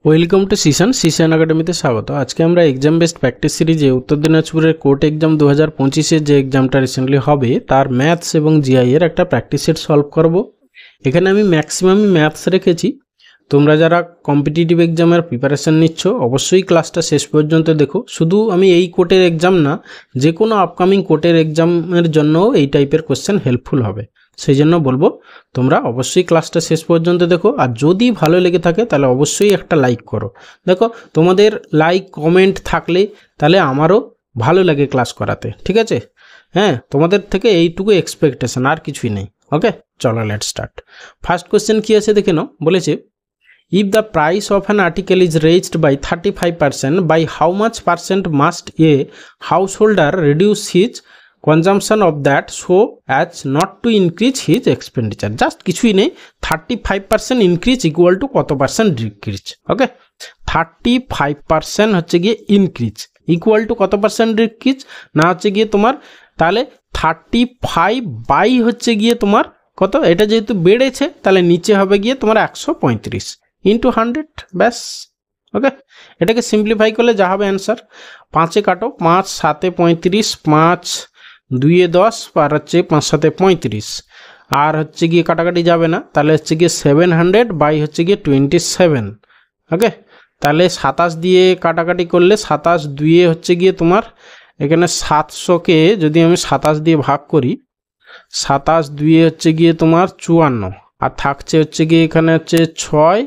Welcome to সিশন একাডেমিতে স্বাগত। আজকে আমরা এক্সাম বেসড প্র্যাকটিস সিরিজে উত্তর দিনাজপুরের কোর্ট এক্সাম 2025-এর যে এক্সামটা রিসেন্টলি হবে তার ম্যাথস এবং জিআই এর একটা প্র্যাকটিস সেট সলভ করব। এখানে আমি ম্যাক্সিমামই ম্যাথস রেখেছি। তোমরা যারা কম্পিটিটিভ এক্সামের প্রিপারেশন নিচ্ছ অবশ্যই ক্লাসটা শেষ পর্যন্ত দেখো। শুধু আমি এই কোর্টের এক্সাম না, যে কোনো আপকামিং কোর্টের এক্সামের জন্যও এই টাইপের কোশ্চেন হেল্পফুল হবে। সেই জন্য বলবো তোমরা অবশ্যই ক্লাসটা শেষ পর্যন্ত দেখো, আর যদি ভালো লেগে থাকে তাহলে অবশ্যই একটা লাইক করো। দেখো তোমাদের লাইক কমেন্ট থাকলে তাহলে আমারও ভালো লাগে ক্লাস করাতে, ঠিক আছে? হ্যাঁ, তোমাদের থেকে এইটুকু এক্সপেকটেশন, আর কিছুই নেই। ওকে, চলো লেট স্টার্ট। ফার্স্ট কোশ্চেন কি আছে দেখে নাও। বলেছে if the price of an article is raised by 35%, by how much percent must a householder reduce his consumption of that so as not to increase his expenditure? Just কিছুই নেই, 35% increase equal to কত percent decrease. ওকে, 35% হচ্ছে গিয়ে increase equal to কত percent decrease, না হচ্ছে গিয়ে তোমার তাহলে 35 বাই হচ্ছে গিয়ে তোমার কত, এটা যেহেতু বেড়েছে তাহলে নিচে হবে গিয়ে তোমার 135 ইন্টু 100, ব্যাস। ওকে, এটাকে সিম্পলিফাই করলে যা হবে অ্যান্সার, 5-এ কাটো, 5 7-এ 35, 5 2-এ 10, আর হচ্ছে 5 7-এ 35, আর হচ্ছে গিয়ে কাটাকাটি যাবে না, তাহলে হচ্ছে গিয়ে 700 বাই হচ্ছে গিয়ে 27। ওকে, তাহলে 27 দিয়ে কাটাকাটি করলে 27 2-এ হচ্ছে গিয়ে তোমার এখানে 700-কে যদি আমি 27 দিয়ে ভাগ করি, 27 2-এ হচ্ছে গিয়ে তোমার 54, আর থাকছে হচ্ছে গিয়ে এখানে হচ্ছে 6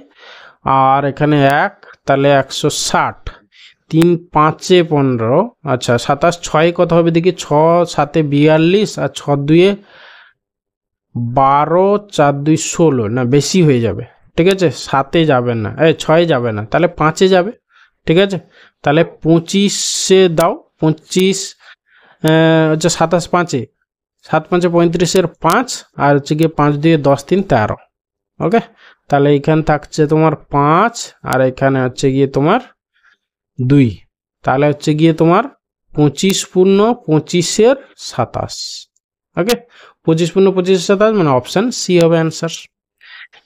আর এখানে 1, তাহলে 160, 3 5-এ 15, আচ্ছা 27 6-এ কত হবে দেখি, 6 7-এ 42, আর 6 2-এ 12, 4 2 16, না বেশি হয়ে যাবে, ঠিক আছে? 7-এ যাবে না, 6-এ যাবে না, তাহলে 5-এ যাবে, ঠিক আছে? তাহলে 25-এ দাও, 25 হচ্ছে 27 5-এ, 7 5-এ 35-এর 5, আর হচ্ছে গিয়ে 5 2-এ 10 3 13। ওকে, তাহলে এইখানে থাকছে তোমার 5, আর এখানে হচ্ছে গিয়ে তোমার 2, তাহলে হচ্ছে গিয়ে তোমার 25 পূর্ণ 25-এর 27। ওকে, 25 পূর্ণ 25-এর 27 মানে অপশান সি হবে অ্যান্সার।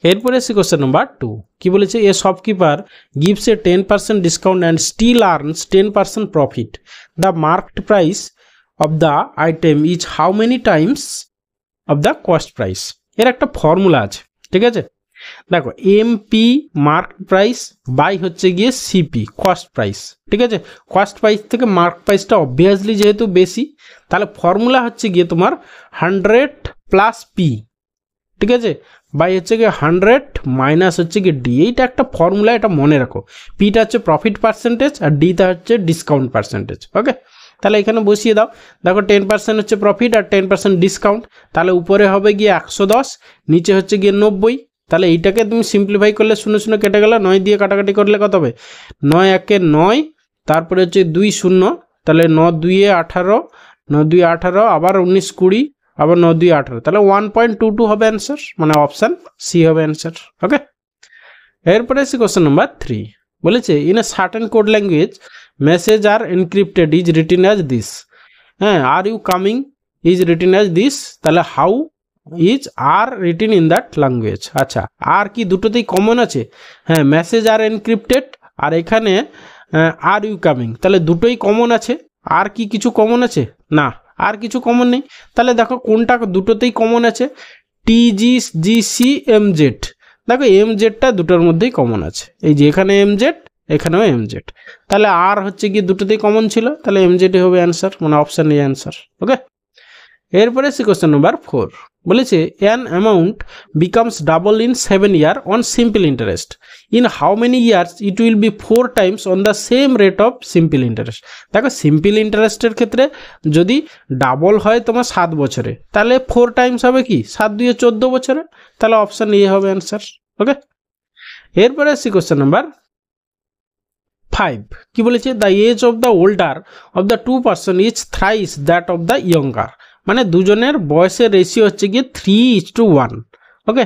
এরপরে এসে কোশ্চেন নাম্বার 2, কি বলেছে? A shopkeeper gives a 10% discount and still earns 10% profit. The marked price of the item is how many times of the cost price? এর একটা ফর্মুলা আছে, ঠিক আছে? দেখো, এমপি মার্ক প্রাইস বাই হচ্ছে গিয়ে সিপি কস্ট প্রাইস, ঠিক আছে? কস্ট প্রাইস থেকে মার্ক প্রাইসটা অবভিয়াসলি যেহেতু বেশি, তাহলে ফর্মুলা হচ্ছে গিয়ে তোমার 100 প্লাস পি, ঠিক আছে? বাই হচ্ছে গিয়ে 100 মাইনাস হচ্ছে গিয়ে ডি। এইটা একটা ফর্মুলা, এটা মনে রাখো। পিটা হচ্ছে প্রফিট পার্সেন্টেজ আর ডিটা হচ্ছে ডিসকাউন্ট পার্সেন্টেজ। ওকে, তাহলে এখানে বসিয়ে দাও। দেখো 10% হচ্ছে প্রফিট আর 10% ডিসকাউন্ট, তাহলে উপরে হবে গিয়ে 110, নিচে হচ্ছে গিয়ে 90। তাহলে এইটাকে তুমি সিম্পলিফাই করলে 0 0 কেটে গেলে, 9 দিয়ে কাটাকাটি করলে কত হবে? 9 1-এ 9, তারপরে হচ্ছে 2 0, তাহলে 9 2-এ 18, 9 2-এ 18, আবার 19 20, আবার 9 2-এ 18, তাহলে 1.22 হবে অ্যান্সার, মানে অপশান সি হবে অ্যান্সার। ওকে, এরপরে এসে কোশ্চেন নাম্বার 3, বলেছে in a certain code language message are encrypted is written as this. হ্যাঁ, are you coming is written as this, তাহলে how is are written in that language. আচ্ছা, আর কি দুটোতেই কমন আছে? হ্যাঁ, মেসেজ আর এনক্রিপ্টেড, আর এখানে আর ইউ কামিং, তাহলে দুটোই কমন আছে। আর কি কিছু কমন আছে? না, আর কিছু কমন নেই। তাহলে দেখো কোনটা দুটোতেই কমন আছে, টিজি জিসি এমজেড। দেখো এমজেডটা দুটোর মধ্যেই কমন আছে, এই যে এখানে এমজেড, এখানেও এমজেড, তাহলে আর হচ্ছে গিয়ে দুটোতেই কমন ছিল, তাহলে এমজেডই হবে অ্যান্সার, মানে অপশান এ অ্যান্সার। ওকে, এরপরে সে কোশ্চেন নাম্বার 4, বলেছে an amount becomes double in 7 years on simple interest, in how many years it will be 4 times on the same rate of simple interest. দেখো simple ইন্টারেস্টের ক্ষেত্রে যদি double হয় তোমার 7 বছরে, তাহলে 4 times হবে কি 7 2-এ 14 বছরে, তাহলে অপশান এ হবে অ্যান্সার। ওকে, এরপরে সে কোশ্চেন নাম্বার 5, কি বলেছে? The age of the older of the 2 person is thrice that of the younger, মানে দুজনের বয়সের রেশিও হচ্ছে গিয়ে 3:1। Okay,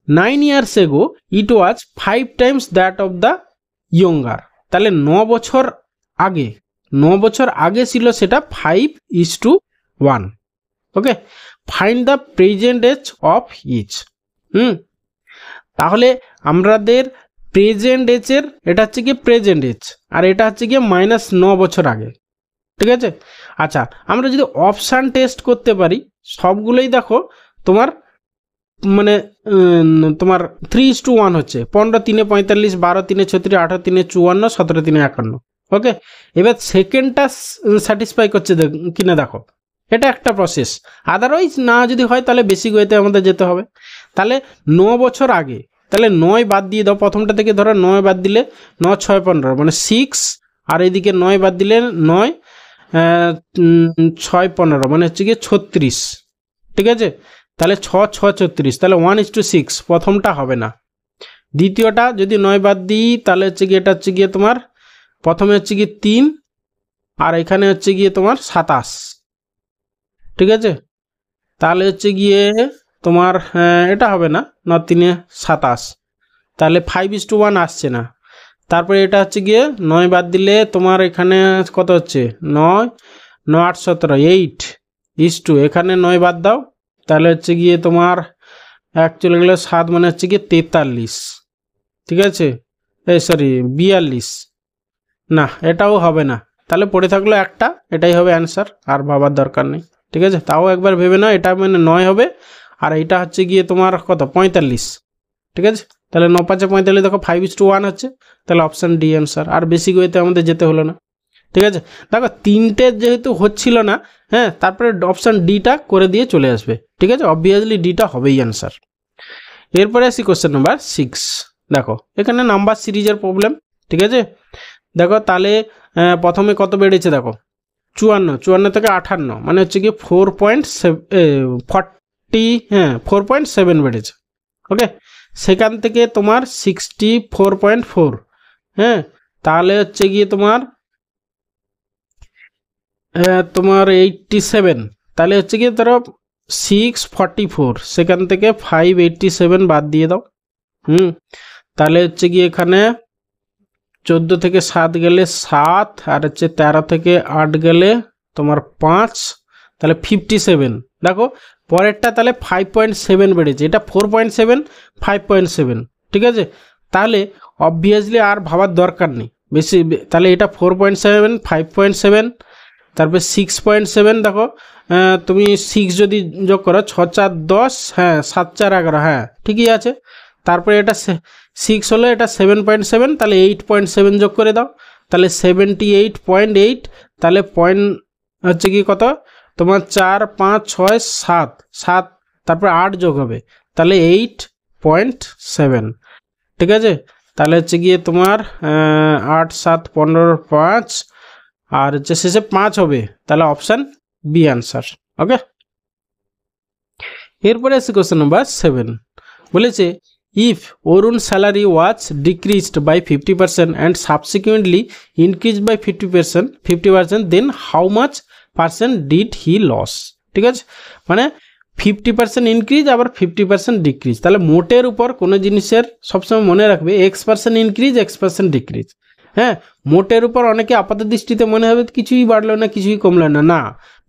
9 years ago it was 5 times that of the younger, তাহলে 9 বছর আগে, 9 বছর আগে ছিল সেটা 5:1। Okay, find the present age of each. তাহলে আমাদের প্রেজেন্ট এজের, এটা হচ্ছে গিয়ে প্রেজেন্ট এজ, আর এটা হচ্ছে গিয়ে -9 বছর আগে, ঠিক আছে। আচ্ছা, আমরা যদি অপশান টেস্ট করতে পারি সবগুলোই দেখো তোমার মানে তোমার 3:1 হচ্ছে, 15 3 45, 12 3 36, 18 3 54, 17 3 51। ওকে, এবার সেকেন্ডটা স্যাটিসফাই করছে কিনা দেখো, এটা একটা প্রসেস। আদারওয়াইজ না যদি হয় তাহলে বেসিক ওয়েতে আমাদের যেতে হবে। তাহলে 9 বছর আগে, তাহলে 9 বাদ দিয়ে দাও, প্রথমটা থেকে ধরো 9 বাদ দিলে 9 6 15 মানে 6, আর এদিকে 9 বাদ দিলে 9 6 15 মানে হচ্ছে গিয়ে 36, ঠিক আছে। তাহলে 6 6 36, তাহলে 1:6, প্রথমটা হবে না। দ্বিতীয়টা যদি 9 বাদ দিই তাহলে হচ্ছে গিয়ে এটা হচ্ছে গিয়ে তোমার প্রথমে হচ্ছে গিয়ে 3, আর এখানে হচ্ছে গিয়ে তোমার 27, ঠিক আছে। তাহলে হচ্ছে গিয়ে তোমার এটা হবে না, 9 3 27, তাহলে 5:1 আসছে না। তারপরে এটা হচ্ছে গিয়ে 9 বাদ দিলে তোমার এখানে কত হচ্ছে, 9 9 8 17, 8:2, এখানে 9 বাদ দাও, তাহলে হচ্ছে গিয়ে তোমার 1 চলে গেলে 7 মানে হচ্ছে গিয়ে 43, ঠিক আছে। এই সরি 42, না এটাও হবে না। তাহলে পড়ে থাকলো একটা, এটাই হবে অ্যান্সার, আর ভাবার দরকার নেই, ঠিক আছে। তাও একবার ভেবে নাও, এটা মানে 9 হবে, আর এইটা হচ্ছে গিয়ে তোমার কত 45, ঠিক আছে। তাহলে 9 5 45, দেখো 5:1 হচ্ছে, তাহলে অপশান ডি অ্যান্সার। আর বেসিক ওয়েতে আমাদের যেতে হলো না, ঠিক আছে। দেখো তিনটে যেহেতু হচ্ছিল না, হ্যাঁ, তারপরে অপশান ডিটা করে দিয়ে চলে আসবে, ঠিক আছে। অবভিয়াসলি ডিটা হবেই অ্যান্সার। এরপরে আসি কোশ্চেন নাম্বার 6। দেখো এখানে নাম্বার সিরিজের প্রবলেম, ঠিক আছে। দেখো তাহলে প্রথমে কত বেড়েছে দেখো, 54, 54 থেকে 58 মানে হচ্ছে কি 4.7 বেড়েছে। ওকে, সেখান থেকে তোমার 64.4, হ্যাঁ, তাহলে হচ্ছে গিয়ে তোমার 87, তাহলে হচ্ছে গিয়ে ধরো 644, সেখান থেকে 587 বাদ দিয়ে দাও। তাহলে হচ্ছে গিয়ে এখানে 14 থেকে 7 গেলে 7, আর হচ্ছে 13 থেকে 8 গেলে তোমার 5, তাহলে 57। দেখো পরেরটা তাহলে 5.7 বেড়েছে, এটা 4.7 5.7, ঠিক আছে। তাহলে অবভিয়াসলি আর ভাবার দরকার নেই বেশি, তাহলে এটা 4.7 5.7, তারপরে 6.7, দেখো তুমি 6 যদি যোগ করো 6 4 10, হ্যাঁ 7 4 11, হ্যাঁ ঠিকই আছে। তারপরে এটা 6 হলো, এটা 7.7, তাহলে 8.7 যোগ করে দাও, তাহলে 78.8, তাহলে পয়েন্ট হচ্ছে কি কত তোমার 4 5 6 7 7, তারপরে 8 যোগ হবে, তাহলে 8.7, ঠিক আছে। তাহলে হচ্ছে গিয়ে তোমার 8 7 15 5, আর হচ্ছে শেষে 5 হবে, তাহলে অপশান বি অ্যান্সার। ওকে, এরপরে আছে কোশ্চেন নাম্বার 7। বলেছে if Orun's salary was decreased by 50% and subsequently increased by 50%, then how much percent did he lose, ঠিক আছে। মানে 50% ইনক্রিজ আবার 50% ডিক্রিজ, তাহলে মোটের উপর কোনো জিনিসের সবসময় মনে রাখবে X% ইনক্রিজ X% ডিক্রিজ। হ্যাঁ, মোটের উপর অনেকে আপাত দৃষ্টিতে মনে হবে কিছুই বাড়লো না কিছুই কমলো না, না,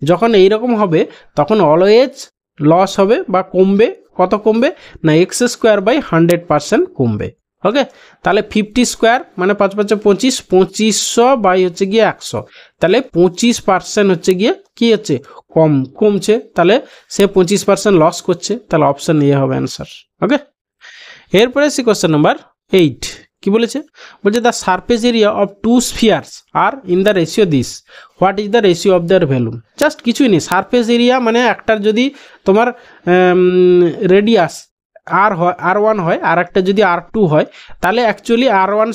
যখন এইরকম হবে তখন অলওয়েজ লস হবে বা কমবে। কত কমবে না, x²/100% কমবে। ওকে, তাহলে 50² মানে 5 5 25, 2500 বাই হচ্ছে গিয়ে 100, তাহলে 25% হচ্ছে গিয়ে কি হচ্ছে কমছে, তাহলে সে 25% লস করছে, তাহলে অপশান এ হবে অ্যান্সার। ওকে, এরপরে আসি কোশ্চেন নাম্বার 8। কি বলেছে, বলছে the surface area of 2 spheres are in the ratio this, what is the ratio of their value. Just কিছুই নেই, সারফেস এরিয়া মানে একটার যদি তোমার রেডিয়াস R1 হয় আর একটা যদি R2 হয়, তাহলে অ্যাকচুয়ালি R1²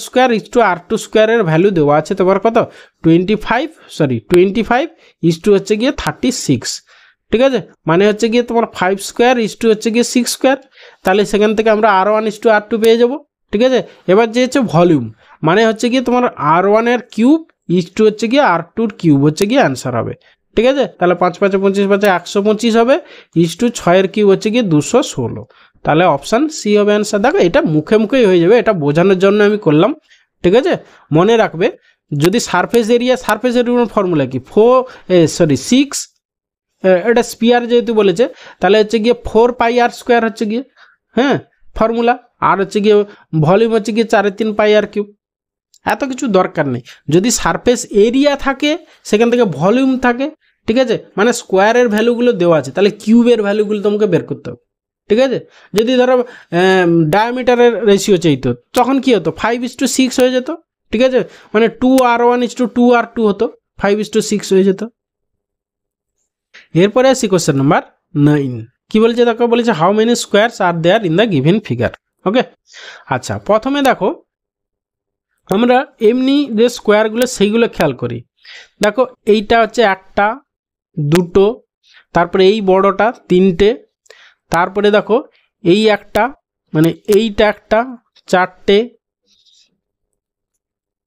R2² এর ভ্যালু দেওয়া আছে তোমার কত 25 হচ্ছে গিয়ে 36, ঠিক আছে। মানে হচ্ছে গিয়ে তোমার 5² হচ্ছে গিয়ে 6², তাহলে সেখান থেকে আমরা R1:R2 পেয়ে যাব, ঠিক আছে। এবার যে হচ্ছে ভলিউম, মানে হচ্ছে গিয়ে তোমার R1 এর কিউব হচ্ছে গিয়ে R2 কিউব হচ্ছে গিয়ে অ্যান্সার হবে, ঠিক আছে। তাহলে 5 5 25 5 125 হবে, 6 কিউব হচ্ছে গিয়ে 216, তাহলে অপশান সি হবে অ্যান্সার। দেখো এটা মুখে মুখেই হয়ে যাবে, এটা বোঝানোর জন্য আমি করলাম, ঠিক আছে। মনে রাখবে যদি সারফেস এরিয়ার ফর্মুলা কি 6, এটা স্পিয়ার যেহেতু বলেছে তাহলে হচ্ছে গিয়ে 4πr² হচ্ছে গিয়ে, হ্যাঁ, ফর্মুলা, আর হচ্ছে গিয়ে ভলিউম হচ্ছে গিয়ে 4/3 পাই আর কিউব। এত কিছু দরকার নেই। যদি সারফেস এরিয়া থাকে সেখান থেকে ভলিউম থাকে, ঠিক আছে, মানে স্কোয়ারের ভ্যালুগুলো দেওয়া আছে, তাহলে কিউবের ভ্যালুগুলো তোমাকে বের করতে হবে, ঠিক আছে। যদি ধরো ডায়ামিটারের রেশিও চাইতো তখন কি হতো 5:6 হয়ে যেত, ঠিক আছে, মানে 2r1:2r2 হতো, 5:6 হয়ে যেত। এরপরে আসি কোশ্চেন নাম্বার 9। কি বলেছে দেখো, বলেছে how many squares are there in the given figure. Okay, আচ্ছা প্রথমে দেখো আমরা এমনি যে স্কোয়ারগুলো সেইগুলো খেয়াল করি। দেখো এইটা হচ্ছে 1টা 2টো, তারপরে এই বড়টা 3টে, তারপরে দেখো এই একটা, মানে এইটা একটা 4টে,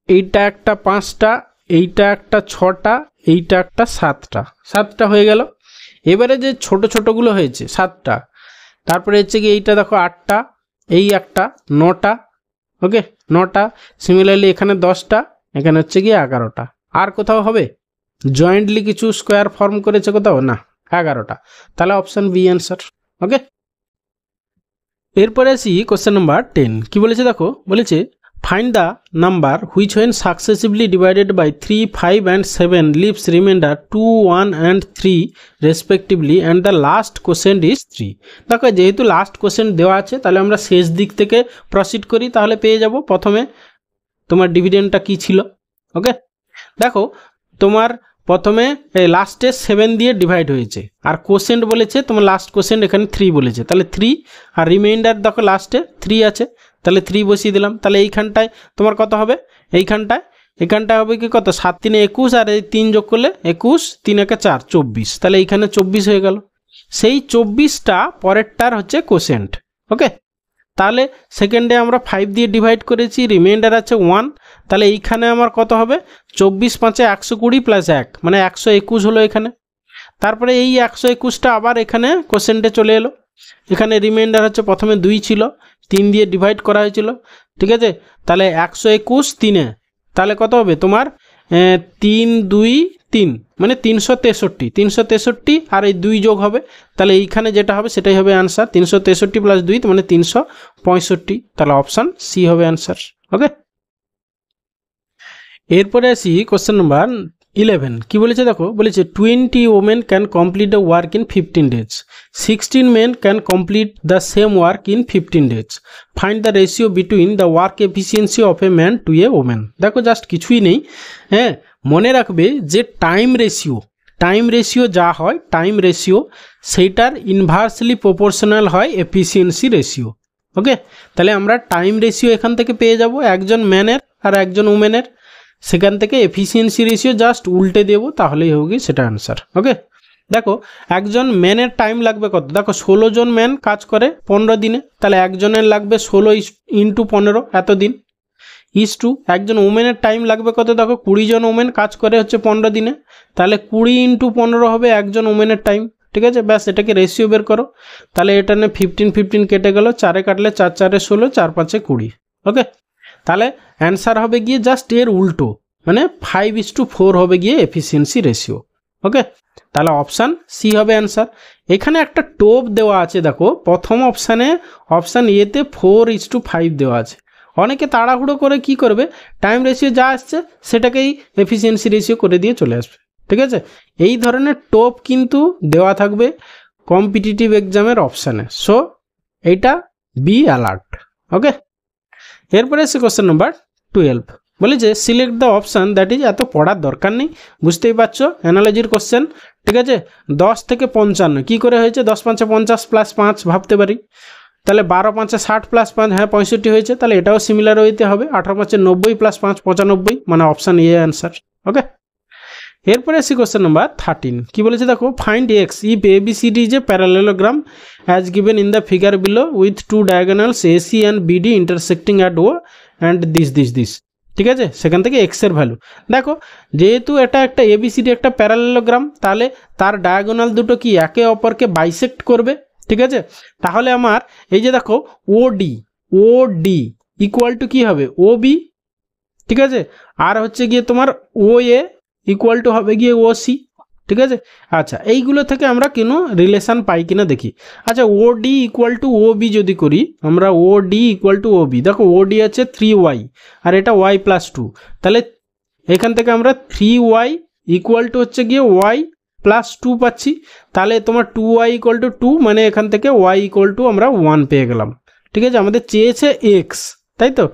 এইটা একটা 5টা, এইটা একটা 6টা, এইটা একটা 7টা হয়ে গেল। এবারে যে ছোট ছোটগুলো হয়েছে 7টা, তারপরে হচ্ছে কি এইটা দেখো 8টা, এই একটা 9টা, ওকে 9টা, সিমিলারলি এখানে 10টা, এখানে হচ্ছে কি 11টা। আর কোথাও হবে জয়েন্টলি কিছু স্কোয়ার ফর্ম করেছে কোথাও না, 11টা, তাহলে অপশন বি অ্যান্সার। ওকে, এরপরে আসি কোশ্চেন নাম্বার 10। কি বলেছে দেখো, বলেছে find the number which when successively divided by 3, 5 and 7 leaves remainder 2, 1 and 3 respectively and the last question is 3। দেখো যেহেতু লাস্ট কোশ্চেন দেওয়া আছে তাহলে আমরা শেষ দিক থেকে প্রসিড করি, তাহলে পেয়ে যাব প্রথমে তোমার ডিভিডেন্ডটা কি ছিল। ওকে, দেখো তোমার প্রথমে লাস্টে 7 দিয়ে ডিভাইড হয়েছে, আর কোশেন্ট বলেছে তোমার লাস্ট কোশেন্ট এখানে 3 বলেছে, তাহলে 3, আর রিমাইন্ডার দেখো লাস্টে 3 আছে, তাহলে 3 বসিয়ে দিলাম। তাহলে এইখানটায় তোমার কত হবে, এখানটায় হবে কি কত, 7 3 21, আর এই 3 যোগ করলে 21, 3 1 4 24, তাহলে এইখানে 24 হয়ে গেল। সেই 24টা পরেরটার হচ্ছে কোশেন্ট। ওকে, তাহলে সেকেন্ডে আমরা 5 দিয়ে ডিভাইড করেছি, রিমাইন্ডার আছে 1, তাহলে এইখানে আমার কত হবে 24 5 120 প্লাস 1 মানে 121 হলো এখানে। তারপরে এই 121টা আবার এখানে কোশেন্টে চলে এলো, এখানে রিমাইন্ডার হচ্ছে প্রথমে 2 ছিল, 3 দিয়ে ডিভাইড করা হয়েছিল, ঠিক আছে, তাহলে 121 3-এ, তাহলে কত হবে তোমার 3 2 3 মানে 363 আর এই 2 যোগ হবে, তাহলে এইখানে যেটা হবে সেটাই হবে অ্যান্সার, 363 প্লাস 2 মানে 365, তাহলে অপশান সি হবে অ্যান্সার। ওকে, এরপরে আসি কোশ্চেন নাম্বার 11। কি বলেছে দেখো, বলেছে 20 women can complete the work in 15 days, 16 men can complete the same work in 15 days, find the ratio between the work efficiency of a man to a woman। দেখো just কিছুই নেই, হ্যাঁ মনে রাখবে যে টাইম রেশিও যা হয় time ratio সেইটার ইনভার্সলি প্রপোর্শনাল হয় এফিসিয়েন্সি রেশিও। ওকে, তাহলে আমরা টাইম রেশিও এখান থেকে পেয়ে যাব একজন ম্যানের আর একজন উমেনের, সেখান থেকে এফিসিয়েন্সি রেশিও জাস্ট উল্টে দেবো তাহলেই হবে সেটা অ্যান্সার। ওকে, দেখো একজন ম্যানের টাইম লাগবে কত, দেখো 16 জন ম্যান কাজ করে 15 দিনে, তাহলে একজনের লাগবে 16 × 15 এত দিন, ইস টু একজন ওমেনের টাইম লাগবে কত, দেখো 20 জন ওমেন কাজ করে হচ্ছে 15 দিনে, তাহলে 20 × 15 হবে একজন ওমেনের টাইম, ঠিক আছে, ব্যাস এটাকে রেশিও বের করো, তাহলে এটা নিয়ে 15 15 কেটে গেল, 4-এ কাটলে 4 4 16, 4 5 20। ওকে, তাহলে অ্যান্সার হবে গিয়ে জাস্ট এর উল্টো, মানে 5:4 হবে গিয়ে এফিসিয়েন্সি রেশিও। ওকে, তাহলে অপশান সি হবে অ্যান্সার। এখানে একটা টোপ দেওয়া আছে, দেখো প্রথম অপশান এতে 4:5 দেওয়া আছে, অনেকে তাড়াহুড়ো করে কি করবে টাইম রেশিও যা আসছে সেটাকেই এফিসিয়েন্সি রেশিও করে দিয়ে চলে আসবে, ঠিক আছে। এই ধরনের টোপ কিন্তু দেওয়া থাকবে কম্পিটিটিভ এক্সামের অপশানে, সো এইটা বি অ্যালার্ট। ওকে, এরপরে এসে কোশ্চেন নাম্বার 12। বলেছে select the option that is, এত পড়ার দরকার নেই বুঝতেই পারছো, অ্যানালজির কোশ্চেন, ঠিক আছে। 10 থেকে 55 কী করে হয়েছে, 10 5 50 প্লাস 5 ভাবতে পারি, তাহলে 12 5 60 প্লাস 5 হ্যাঁ 65 হয়েছে, তাহলে এটাও সিমিলার হইতে হবে, 18 5 90 প্লাস 5 95, মানে অপশান এ অ্যান্সার। ওকে, এরপরে আসি কোশ্চেন নাম্বার 13। কি বলেছে দেখো, find x if ABCD is a parallelogram as given in the figure below with 2 diagonals AC and BD intersecting at O and this, ঠিক আছে, সেখান থেকে এক্সের ভ্যালু। দেখো যেহেতু এটা একটা ABCD একটা প্যারালেলোগ্রাম, তাহলে তার ডায়াগোনাল দুটো কি একে অপরকে বাইসেক্ট করবে, ঠিক আছে, তাহলে আমার এই যে দেখো OD ইকুয়াল টু কী হবে OB, ঠিক আছে, আর হচ্ছে গিয়ে তোমার OA ইকুয়াল টু হবে গিয়ে OC, ঠিক আছে। আচ্ছা এইগুলো থেকে আমরা কোনো রিলেশান পাই কিনা দেখি। আচ্ছা ওডি ইকুয়াল টু ওবি যদি করি আমরা, ওডি ইকুয়াল টু ওবি, দেখো ওডি আছে 3y আর এটা y প্লাস 2, তাহলে এখান থেকে আমরা 3y ইকুয়াল টু হচ্ছে গিয়ে y প্লাস 2 পাচ্ছি। তাহলে তোমার 2y ইকুয়াল টু 2, মানে এখান থেকে y ইকুয়াল টু আমরা 1 পেয়ে গেলাম। ঠিক আছে, আমাদের চেয়েছে x, তাই তো।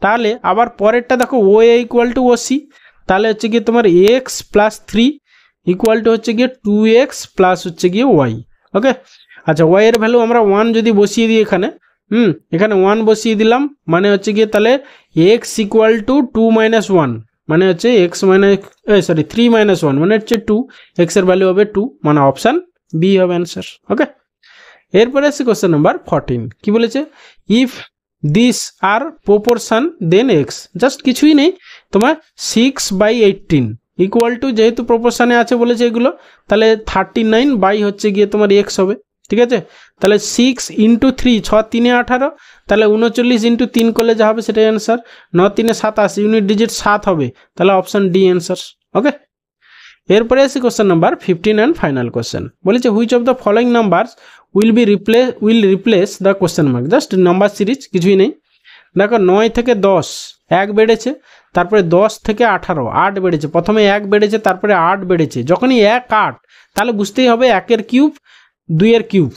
তাহলে আবার পরেরটা দেখো ও এ ইকুয়াল টু ও সি, তাহলে হচ্ছে গিয়ে তোমার এক্স প্লাস 3 ইকুয়াল টু হচ্ছে গিয়ে 2x প্লাস হচ্ছে গিয়ে ওয়াই। ওকে, আচ্ছা ওয়াই এর ভ্যালু আমরা 1 যদি বসিয়ে দিই এখানে, এখানে 1 বসিয়ে দিলাম, মানে হচ্ছে গিয়ে তাহলে এক্স ইকুয়াল টু 2 মাইনাস 1, মানে হচ্ছে এক্স মাইনাস 3 মাইনাস 1 মানে হচ্ছে 2, এক্স এর ভ্যালু হবে 2, মানে অপশান বি হবে অ্যান্সার। ওকে, এরপরে আছে কোশ্চেন নাম্বার 14, কি বলেছে, if this are proportion then x, just কিছুই নেই তোমার 6/18 ইকুয়াল টু, যেহেতু প্রপোর্শনে আছে বলেছে এগুলো, তাহলে 39 বাই হচ্ছে গিয়ে তোমার এক্স হবে। ঠিক আছে, তাহলে 6 ইন্টু 3, 6 3 18, তাহলে 39 ইন্টু 3 করলে যা হবে সেটাই অ্যান্সার। 9 3 27, ইউনিট ডিজিট 7 হবে, তাহলে অপশান ডি অ্যান্সার। ওকে, এরপরে আছে question number 15 and final question, বলেছে which of the following numbers will replace the question mark, just number series, কিছুই নেই। দেখো 9 থেকে 10 1 বেড়েছে, তারপরে 10 থেকে 18 8 বেড়েছে, প্রথমে 1 বেড়েছে তারপরে 8 বেড়েছে, যখনই 1 8 তাহলে বুঝতেই হবে 1 এর কিউব 2 এর কিউব।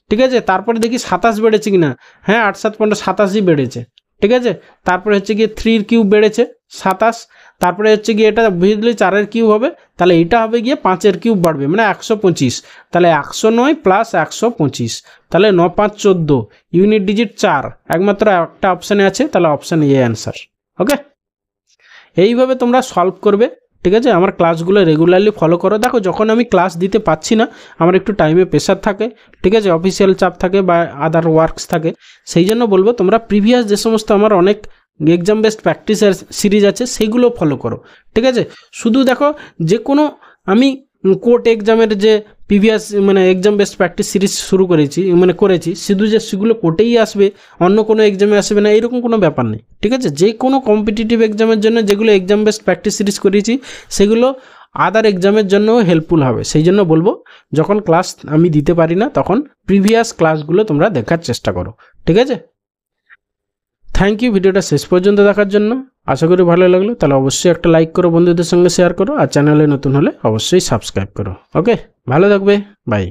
ঠিক আছে, তারপরে দেখি 27 বেড়েছে কিনা, হ্যাঁ 8 7 15 27ই বেড়েছে। ঠিক আছে, তারপরে হচ্ছে গিয়ে 3 এর কিউব বেড়েছে 27, তারপরে হচ্ছে গিয়ে এটা বুঝলে 4 এর কিউব হবে, তাহলে এটা হবে গিয়ে 5 এর কিউব বাড়বে, মানে 125, তাহলে 109 প্লাস 125, তাহলে 9 5 14, ইউনিট ডিজিট 4, একমাত্র একটা অপশানে আছে, তাহলে অপশান এ অ্যান্সার। ওকে, এইভাবে তোমরা সলভ করবে। ঠিক আছে, আমার ক্লাসগুলো রেগুলারলি ফলো করো। দেখো যখন আমি ক্লাস দিতে পাচ্ছি না, আমার একটু টাইমে প্রেশার থাকে, ঠিক আছে, অফিসিয়াল চাপ থাকে বা আদার ওয়ার্কস থাকে, সেই জন্য বলবো তোমরা প্রিভিয়াস যে সমস্ত আমার অনেক এক্সাম বেসড প্র্যাকটিসের সিরিজ আছে সেগুলো ফলো করো। ঠিক আছে, শুধু দেখো যে কোনো আমি কোর্ট এক্সামের যে প্রিভিয়াস মানে এক্সাম বেসড প্র্যাকটিস সিরিজ শুরু করেছি, শুধু যে সেগুলো কোর্টেই আসবে, অন্য কোনো এক্সামে আসবে না, এরকম কোনো ব্যাপার নেই। ঠিক আছে, যে কোনো কম্পিটিটিভ এক্সামের জন্য যেগুলো এক্সাম বেসড প্র্যাকটিস সিরিজ করেছি সেগুলো আদার এক্সামের জন্যও হেল্পফুল হবে। সেই জন্য বলবো যখন ক্লাস আমি দিতে পারি না তখন প্রিভিয়াস ক্লাসগুলো তোমরা দেখার চেষ্টা করো। ঠিক আছে, থ্যাংক ইউ ভিডিওটা শেষ পর্যন্ত দেখার জন্য। আশা করি ভালো লাগলো, তাহলে অবশ্যই একটা লাইক করো, বন্ধুদের সঙ্গে শেয়ার করো, আর চ্যানেলে নতুন হলে অবশ্যই সাবস্ক্রাইব করো। ওকে, ভালো থাকবে, বাই।